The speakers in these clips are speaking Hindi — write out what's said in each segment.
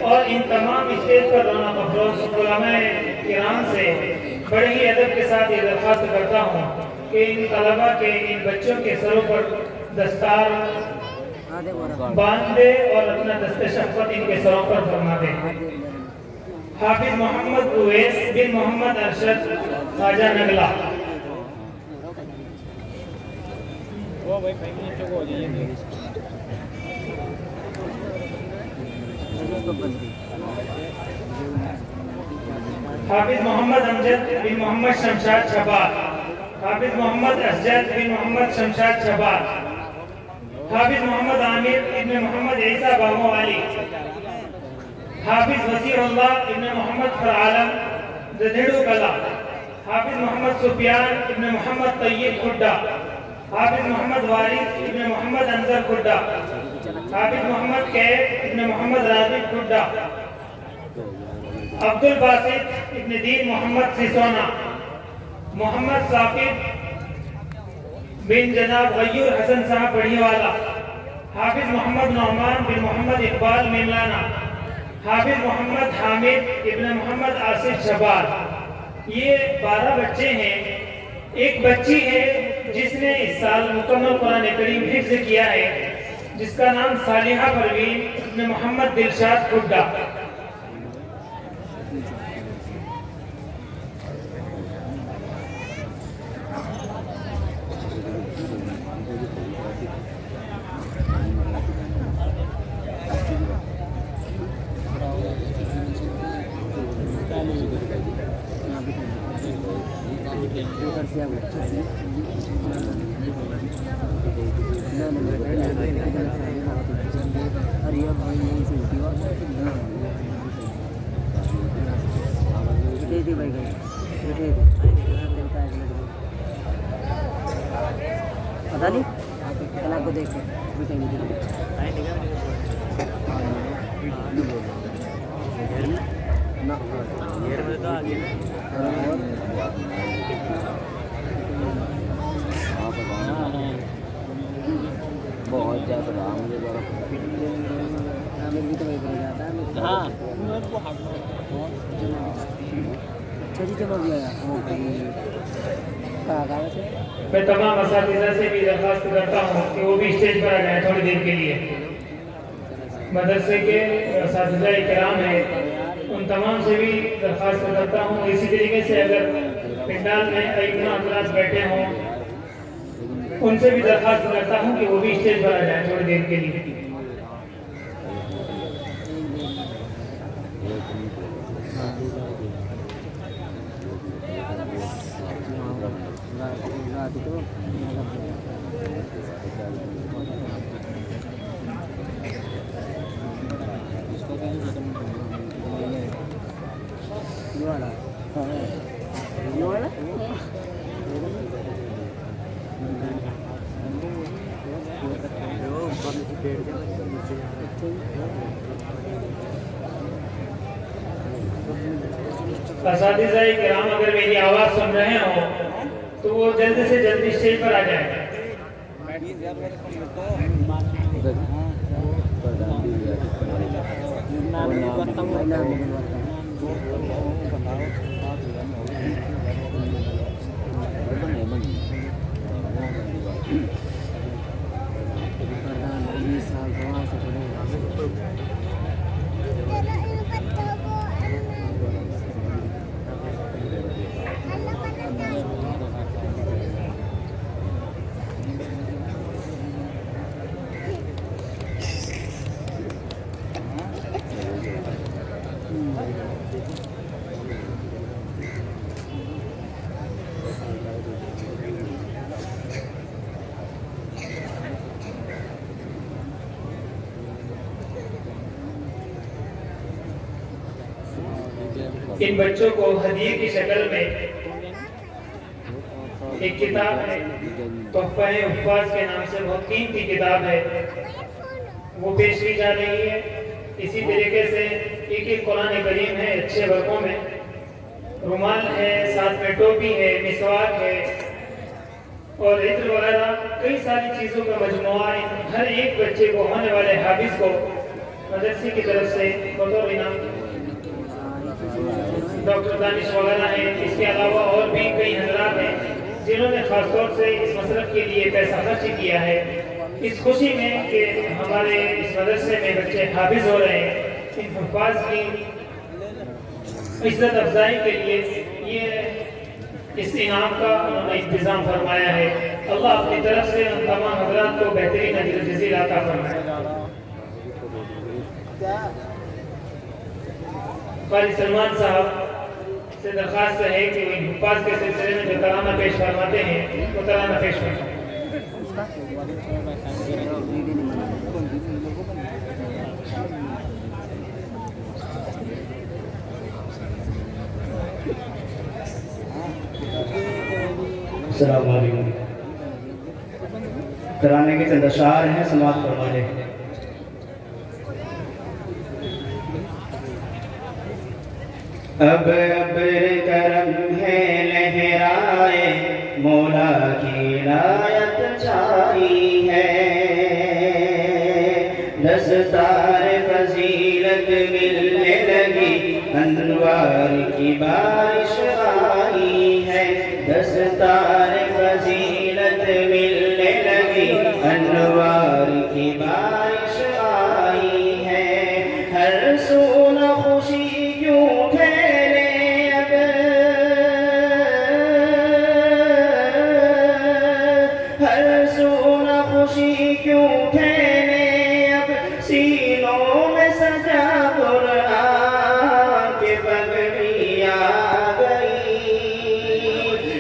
और इन तमाम स्टेज पर रोना मफरोज उलमाए किराम से बड़े ही अदब के साथ ये दरख्वास्त करता हूँ कि इन तलबा के, इन बच्चों के सरों पर दस्तार बांध दे और अपना दस्ते शफ़क़त इनके सरों पर फरमा दे। हाफिज मोहम्मद उवैस बिन मोहम्मद अरशद ख्वाजा नगला। हाफिज मोहम्मद अमजद बिन मोहम्मद शमशाद छबार। हाफिज मोहम्मद असजद बिन मोहम्मद शमशाद छबार। हाफिज मोहम्मद आमिर इब्न मोहम्मद ईसा बाबू वाली। हाफिज वसीउल्लाह इब्न मोहम्मद फरआलम जदेड़ू कला। हाफिज मोहम्मद सुफियान इब्न मोहम्मद तैयब खुड्डा। हाफिज मोहम्मद वारिस इब्न मोहम्मद अंजर खुड्डा। हाफिज मोहम्मद कैफ इब्न मोहम्मद राजिब खुड्डा। अब्दुल बासित इब्न दीन मोहम्मद सिसोना। मोहम्मद साकिब बिन जनाब गयूर हसन साहब बढ़ीवाला। हाफिज मोहम्मद नौमान बिन मोहम्मद इकबाल मिमलाना। हाफिज मोहम्मद हामिद इब्न मोहम्मद आसिफ शबार। ये 12 बच्चे हैं। एक बच्ची है जिसने इस साल मुकम्मल कुरान करीम हिफ्ज़ किया है, जिसका नाम सालिहा परवीन इब्न मोहम्मद दिलशाद खुड्डा। पता नहीं कल आपको देख बहुत ज़्यादा मैं तमाम असातिज़ा से भी दरख्वास्त करता हूँ कि वो भी स्टेज पर आ जाए थोड़ी देर के लिए। मदरसे के असातिज़ा किराम हैं, उन तमाम से भी दरख्वास्त करता हूँ। इसी तरीके से अगर पिंडाल में अइम्मा हज़रात बैठे हों, उनसे भी दरख्वास्त करता हूँ कि वो भी स्टेज पर आ जाए थोड़ी देर के लिए। असातिज़ा किराम अगर मेरी आवाज़ सुन रहे हो तो वो जल्द से जल्द स्टेज पर आ जाए। इन बच्चों को हदिये की शक्ल में एक किताब है, तोहफ़ा-ए-हुफ़्फ़ाज़ के नाम से बहुत कीमती किताब है, वो पेश की जा रही है। इसी तरीके से एक कुरान करीम है अच्छे वर्गों में, रुमाल है, साथ में टोपी है, मिसवाक है और इत्र वगैरह कई सारी चीज़ों का मजमुआ हर एक बच्चे को, होने वाले हाफिज को मदरसे की तरफ से बतौर इनाम डॉक्टर दानिश वगैरह हैं। इसके अलावा और भी कई हजरात हैं जिन्होंने खासतौर से इस मसरत के लिए पैसा खर्च किया है। इस खुशी में कि हमारे इस मदरसे में बच्चे हाफिज हो रहे हैं, इन हुफ़ाज़ की इज्जत अफजाई के लिए ये इस इनाम का उन्होंने इंतज़ाम फरमाया है। अल्लाह अपनी तरफ से उन तमाम हजरात को बेहतरीन अजर जज़ील अता फरमाए। क़ारी सलमान साहब से दरख्वास्त है कि इन हुफ़ाज़ के सिलसिले में जो तराना पेश फरमाते हैं वो तराना पेश फरमाएं। अस्सलाम वालेकुम। तराने के चंद अशार हैं, समाअत फरमा लें। अब करम है लहराए मौला की नायत छाई है, दस्तार फजीलत मिलने लगी अनवार की बारिश आई है, दस्तार फजीलत मिलने लगी अनवार की बारिश आई है। हर सोना खुशी क्यों फैले अब, हर सोना खुशी क्यों फैले अब, सीनों में सजा कुरान के पगड़ी आ गई,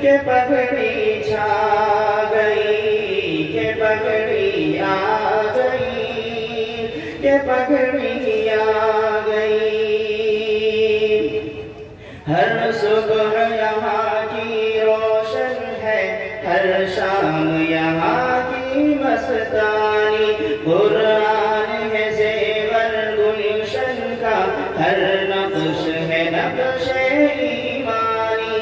के पगड़ी छा गई, के पगड़ी आ गई, के पगड़ी आ गई। हर सुबह यहाँ की रोशन है, हर शाम यहाँ की मस्तानी, कुरान है ज़ेवर गुलशन का, हर नक्श है नक्श ईमानी।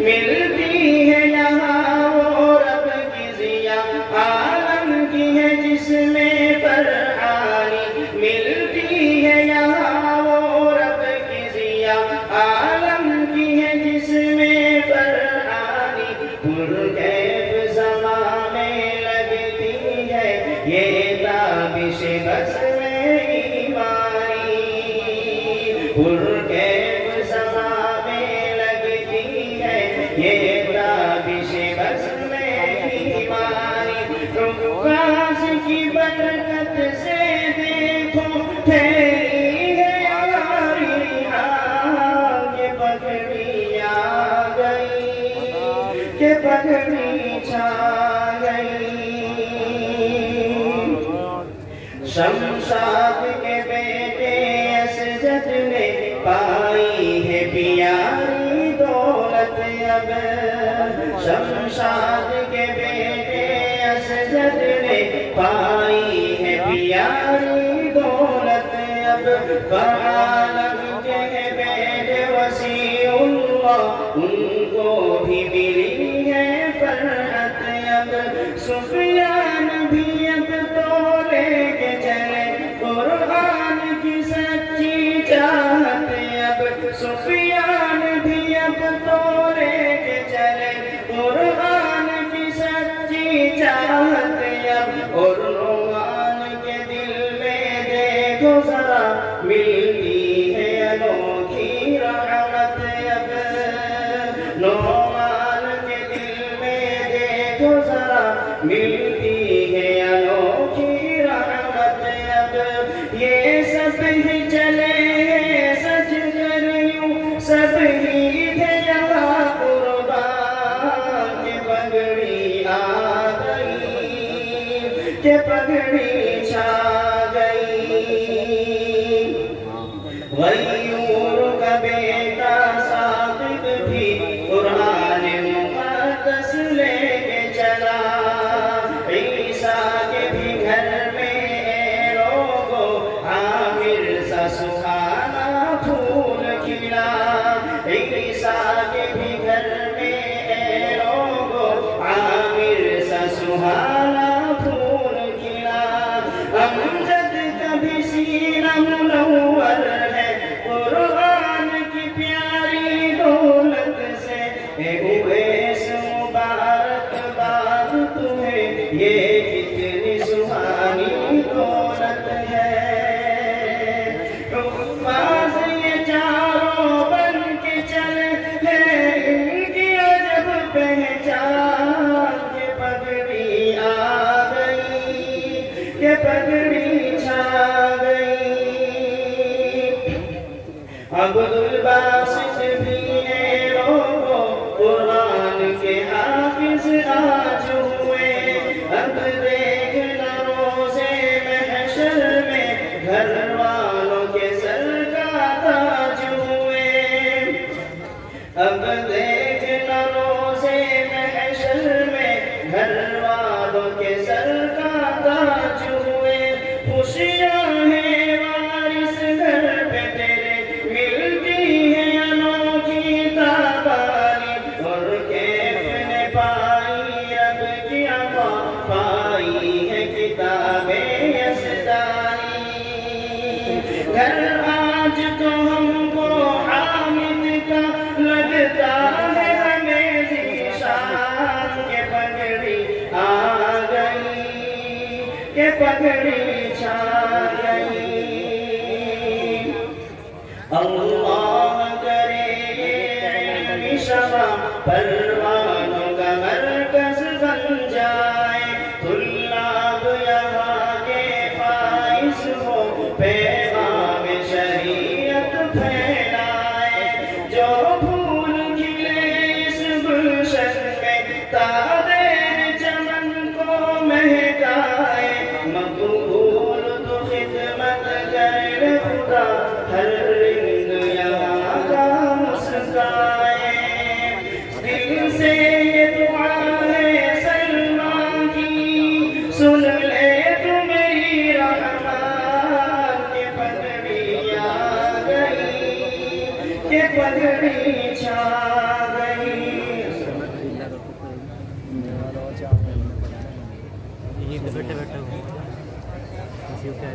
मिलती है यहाँ वो रब की ज़िया, आलम की है जिसमें फरहानी, मिलती है यहाँ वो रब की ज़िया, आलम की है जिसमें फरहानी। पुरकैफ ज़मा में लगती है ये ताबिश बस में ईमानी, पुरकैफ ज़मा में लगती है ये ताबिश बस में ईमानी। रुबास की बरकत से देखो ठहरी है यारी हाल, के पगड़ी आ गई, के पगड़ी छा गई। शमशाद के बेटे असजद ने पाई है प्यारी दौलत अब, शमशाद के बेटे असजद ने पाई है प्यारी दौलत अब। आलम के बेटे वसीउल्लाह उनको भी मिली है फरहत अब। सुफियान भी अब तो लेके चले कुरान की सच्ची चाहत अब, सुफियान भी अब तो लेके चले कुरान की सच्ची चाहत अब। और नौमान के दिल में देखो जरा मिलती है अनोखी रहमत अब, नौमान के दिल में देखो जरा मिलती है अनोखी रहमत अब। ये सब ही चले सच कर यूं, सब ही थे यहाँ कुर्बान, के पगड़ी आ गई, के पगड़ी छा गई। गयूर का बेटा साबित भी कुरान मुक़द्दस लेके चला, ईसा के भी घर में लोगों आमिर सा सुहाना फूल खिला, ईसा के भी घर में लोगों आमिर सा सुहाना फूल खिला। अमजद कभी अब्दुल बासित भी है लोगो कुरान के हाफिज आज हुए। अब देखना रोज़े महशर में घर वालों के सर का ताज हुए। अब देखना रोज़े महशर में घर वालों के सर का ताज हुए। खुशियाँ हैं वारिस घर पे तेरे, मिलती है अनोखी ताबानी। और कैफ ने पाई रब की अता, पाई है किताबें यसदानी। घर आज तो हमको हामिद का लगता है हमें ज़ीशान के पगड़ी आ गई, के पगड़ी छा गई। अल्लाह करे ये शमा परवानों का मरकज बन जाए। तुल्लाब यहाँ के फाइज हो, पैगाम शरीयत फैलाए। जो फूल खिले इस गुलशन में, तादेर चमन को महकाए। मकबूल तो खिदमत करे खुदा, हर रिंग यहाँ का मुस्काए। दिल से ये दुआ है सलमान की, सुन ले तू मेरी रहमान। के पगड़ी आ गई, के पगड़ी छा गई। बैठे बैठे किसी को क्या